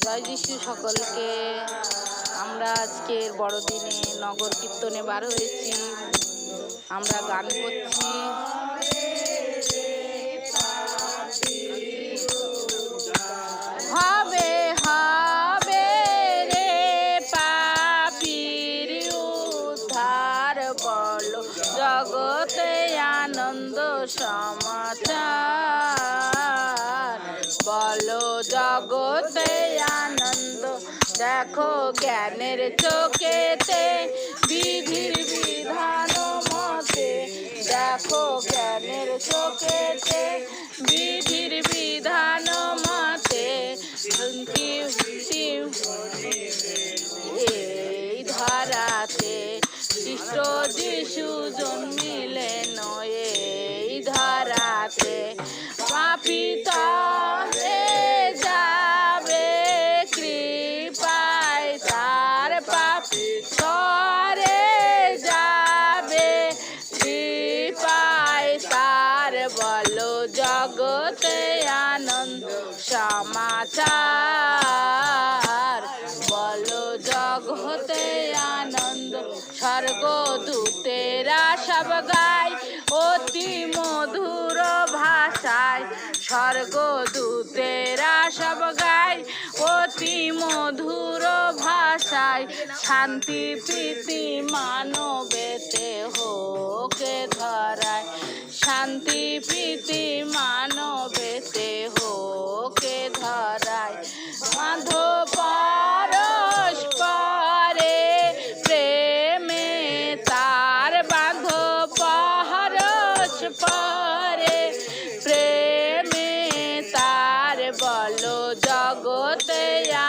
জয় যিশু সকলকে। আমরা আজকের বড়দিনে নগর কীর্তনে বার হয়েছি। আমরা গান করছি। হবে হবে রে পাপীর উদ্ধার, বলো জগতে আনন্দ সমাচার, বলো জগতে আনন্দ। দেখো জ্ঞানের চোখেতে বিধির বিধান মতে, দেখো জ্ঞানের চোখেতে বিধির বিধান মতে। এই ধারাতে খ্রিস্ট যিশু জন্মিলেন, এই ধারাতে পাপী তরে যাবে কৃপায় তার, পাপী তরে যাবে কৃপায় তার, বলো জগতে আনন্দ সমাচার, বলো জগতে আনন্দ। স্বর্গদূতেরা সব গায় অতি মধুর ভাষায়, স্বর্গদূতেরা সব গায় অতি মধুর ভাষায়। শান্তি প্রীতি মানবেতে হোকে ধরায়, শান্তি প্রীতি মানবেতে হোকে ধরায়। মাধব পরস্পরে প্রেমে তার, বাঁধব পরস্পরে প্রেমে তার, বলো জগতে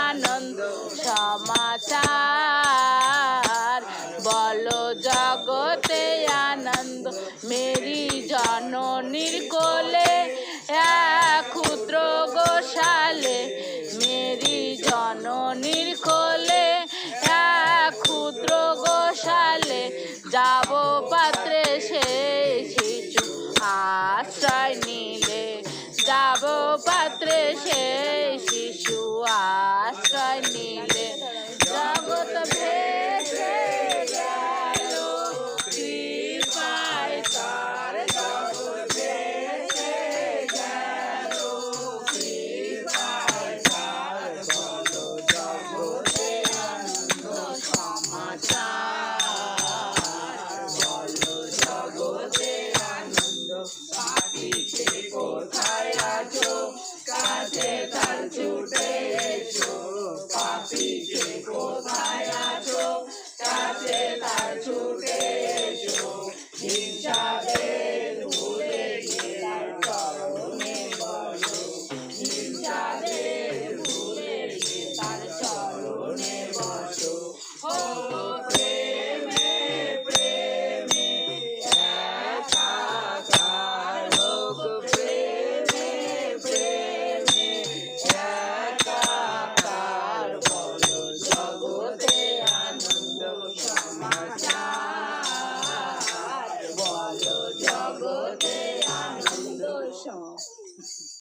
আনন্দ সমাচার, বলো জগতে আনন্দ। মেরি জননীর কোলে এক ক্ষুদ্র গোশালে, মেরি জননীর কোলে এক ক্ষুদ্র গোশালে। যাব পাত্রে সেই শিশু আশ্রয় নিলে, যাব পাত্রে সেই শিশু